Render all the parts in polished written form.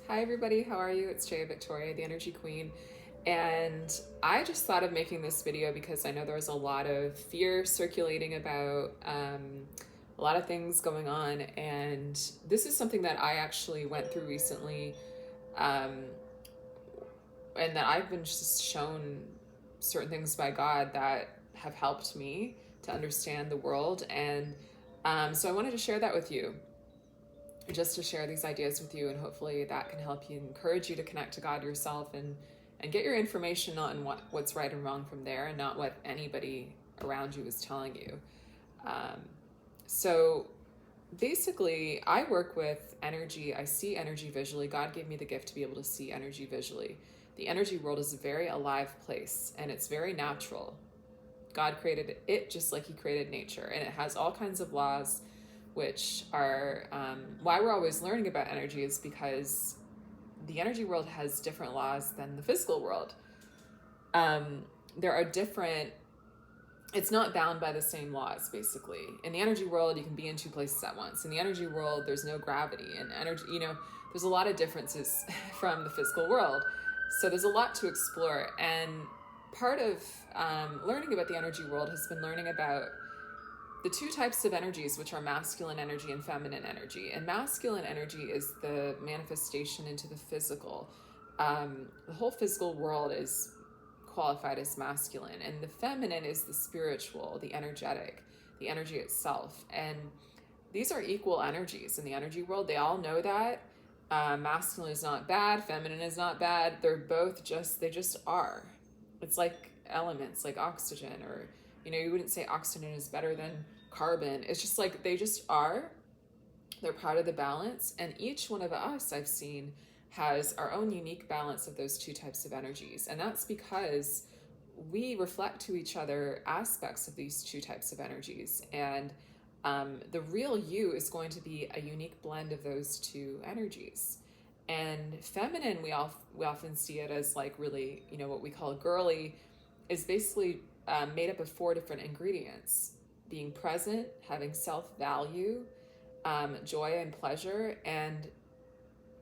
Hi everybody, how are you? It's Jay Victoria, the Energy Queen. And I just thought of making this video because I know there's a lot of fear circulating about a lot of things going on. And this is something that I actually went through recently, um, and that I've been just shown certain things by God that have helped me to understand the world. And so I wanted to share that with you, just to share these ideas with you, and hopefully that can help you, encourage you to connect to God yourself, and get your information on what's right and wrong from there, and not what anybody around you is telling you. um, so basically, I work with energy. I see energy visually. God gave me the gift to be able to see energy visually. The energy world is a very alive place, and it's very natural. God created it just like he created nature, and it has all kinds of laws, which are why we're always learning about energy, is because the energy world has different laws than the physical world. There are different, it's not bound by the same laws. Basically, in the energy world you can be in two places at once. In the energy world there's no gravity, and energy, there's a lot of differences from the physical world. So there's a lot to explore, and part of learning about the energy world has been learning about the two types of energies, which are masculine energy and feminine energy. And masculine energy is the manifestation into the physical. The whole physical world is qualified as masculine, and the feminine is the spiritual, the energetic, the energy itself. And these are equal energies in the energy world. They all know that. Masculine is not bad, feminine is not bad. They're both they just are. It's like elements, like oxygen, or you wouldn't say oxygen is better than carbon. It's just like they just are. They're part of the balance, and each one of us, I've seen, has our own unique balance of those two types of energies. And that's because we reflect to each other aspects of these two types of energies. And the real you is going to be a unique blend of those two energies. And feminine, we often see it as like really, what we call girly, is basically made up of four different ingredients: being present, having self-value, joy and pleasure, and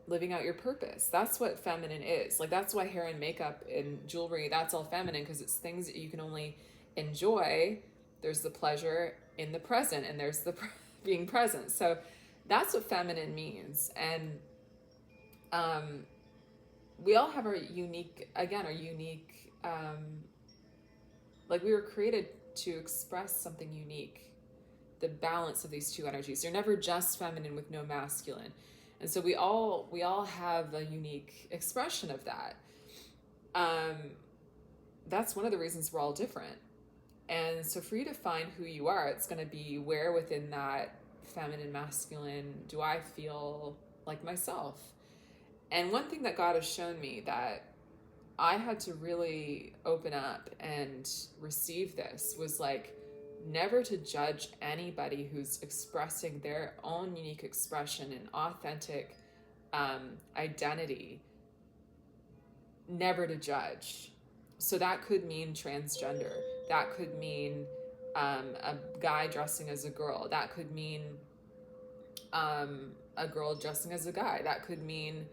living out your purpose. That's what feminine is. Like, that's why hair and makeup and jewelry, that's all feminine, because it's things that you can only enjoy. There's the pleasure in the present, and there's the being present. So that's what feminine means. And we all have our unique, like, we were created to express something unique, the balance of these two energies. They're never just feminine with no masculine. And so we all have a unique expression of that. That's one of the reasons we're all different. And so for you to find who you are, it's going to be where within that feminine, masculine do I feel like myself. And one thing that God has shown me that I had to really open up and receive this was like, never to judge anybody who's expressing their own unique expression and authentic identity. Never to judge. So that could mean transgender. That could mean a guy dressing as a girl. That could mean a girl dressing as a guy. That could mean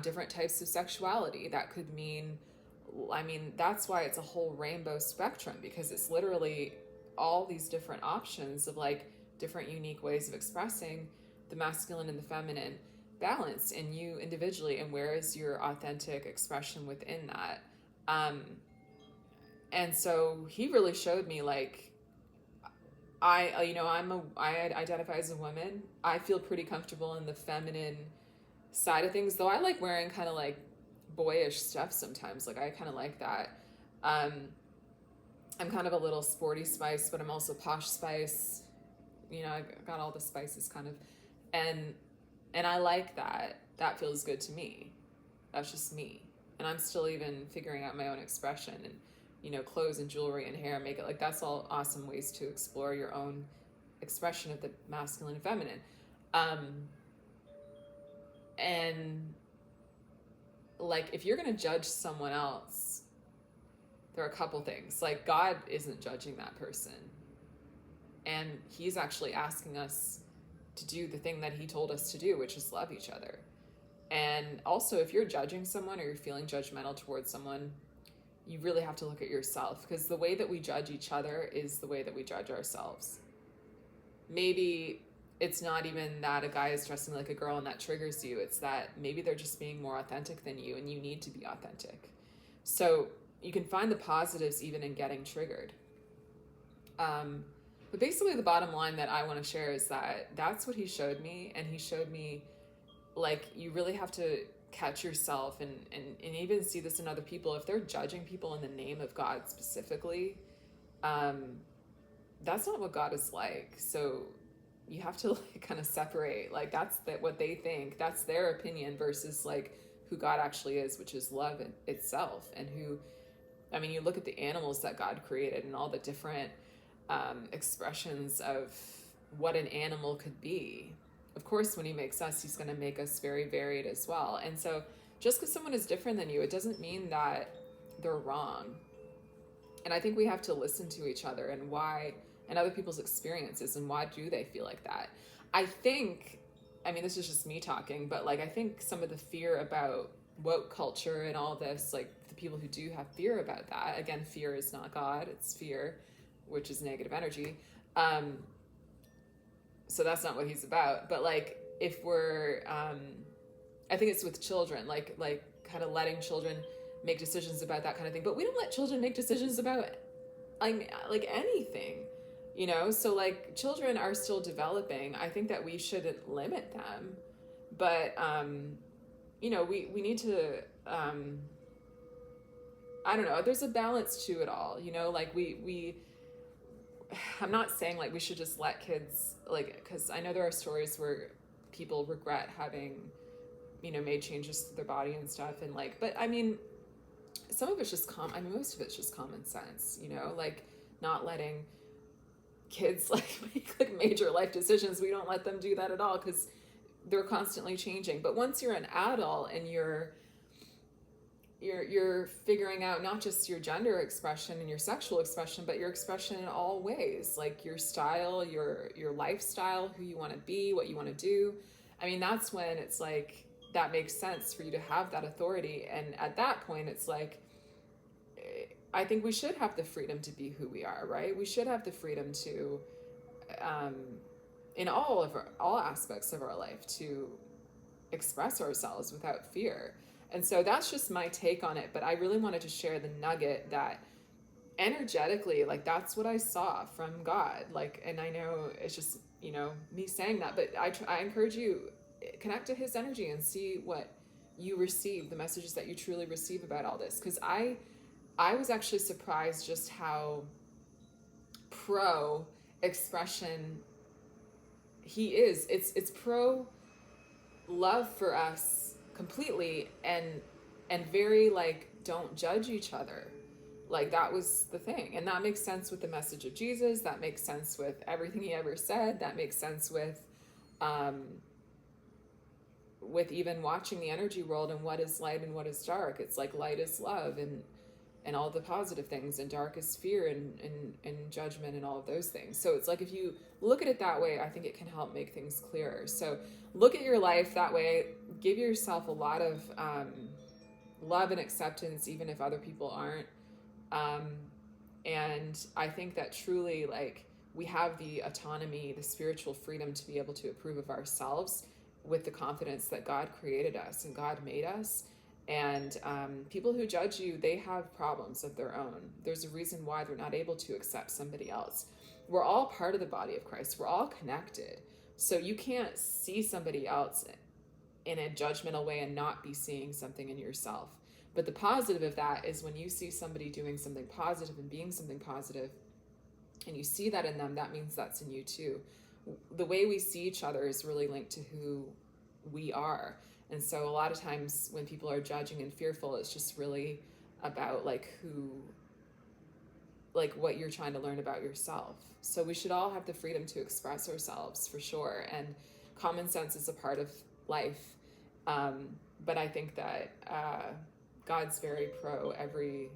different types of sexuality. That could mean, that's why it's a whole rainbow spectrum, because it's literally all these different options of like different unique ways of expressing the masculine and the feminine balance in you individually, and where is your authentic expression within that. And so he really showed me, like, I identify as a woman. I feel pretty comfortable in the feminine side of things, though I like wearing kind of like boyish stuff sometimes. Like, I kind of like that. I'm kind of a little sporty spice, but I'm also posh spice. I got all the spices kind of, and I like that. That feels good to me. That's just me. And I'm still even figuring out my own expression, and clothes and jewelry and hair and makeup, like, that's all awesome ways to explore your own expression of the masculine and feminine. And like, if you're going to judge someone else, there are a couple things. Like, God isn't judging that person, and he's actually asking us to do the thing that he told us to do, which is love each other. And also, if you're judging someone or you're feeling judgmental towards someone, you really have to look at yourself, because the way that we judge each other is the way that we judge ourselves. Maybe it's not even that a guy is dressing like a girl and that triggers you. It's that maybe they're just being more authentic than you and you need to be authentic. So you can find the positives even in getting triggered. But basically the bottom line that I want to share is that that's what he showed me. And he showed me, like, you really have to catch yourself and even see this in other people. If they're judging people in the name of God specifically, that's not what God is like. So you have to like kind of separate, like that's what they think, that's their opinion versus like who God actually is, which is love itself. And who, I mean, you look at the animals that God created and all the different expressions of what an animal could be. Of course, when he makes us, he's going to make us very varied as well. And so just because someone is different than you, it doesn't mean that they're wrong. And I think we have to listen to each other and why, and other people's experiences, and why do they feel like that. I think, I mean, this is just me talking, but like, I think some of the fear about woke culture and all this, like the people who do have fear about that, again, fear is not God, it's fear, which is negative energy. So that's not what he's about. But like, if we're, I think it's with children, like kind of letting children make decisions about that kind of thing. But we don't let children make decisions about like anything, you know? So like children are still developing. I think that we shouldn't limit them, but, you know, we need to, I don't know, there's a balance to it all, you know, like I'm not saying like we should just let kids, like, because I know there are stories where people regret having, you know, made changes to their body and stuff, and like, but I mean, some of it's just most of it's just common sense, you know, like not letting kids like make like major life decisions. We don't let them do that at all because they're constantly changing. But once you're an adult and you're figuring out not just your gender expression and your sexual expression, but your expression in all ways, like your style, your lifestyle, who you want to be, what you want to do. I mean, that's when it's like, that makes sense for you to have that authority. And at that point, it's like, I think we should have the freedom to be who we are, right? We should have the freedom to, in all aspects of our life, to express ourselves without fear. And so that's just my take on it. But I really wanted to share the nugget that energetically, like that's what I saw from God. Like, and I know it's just, you know, me saying that, but I encourage you, connect to his energy and see what you receive, the messages that you truly receive about all this. Because I was actually surprised just how pro expression he is. It's pro love for us completely, and very like, don't judge each other. Like that was the thing. And that makes sense with the message of Jesus. That makes sense with everything he ever said. That makes sense with even watching the energy world and what is light and what is dark. It's like light is love and all the positive things, and dark is fear and judgment and all of those things. So it's like, if you look at it that way, I think it can help make things clearer. So look at your life that way. Give yourself a lot of love and acceptance, even if other people aren't. And I think that truly, like, we have the autonomy, the spiritual freedom to be able to approve of ourselves with the confidence that God created us and God made us. And people who judge you, they have problems of their own. There's a reason why they're not able to accept somebody else. We're all part of the body of Christ. We're all connected. So you can't see somebody else in a judgmental way and not be seeing something in yourself. But the positive of that is when you see somebody doing something positive and being something positive, and you see that in them, that means that's in you too. The way we see each other is really linked to who we are. And so a lot of times when people are judging and fearful, it's just really about like what you're trying to learn about yourself. So we should all have the freedom to express ourselves, for sure. And common sense is a part of life. But I think that God's very pro every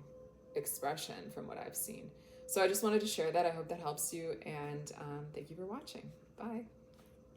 expression from what I've seen. So I just wanted to share that. I hope that helps you. And thank you for watching. Bye.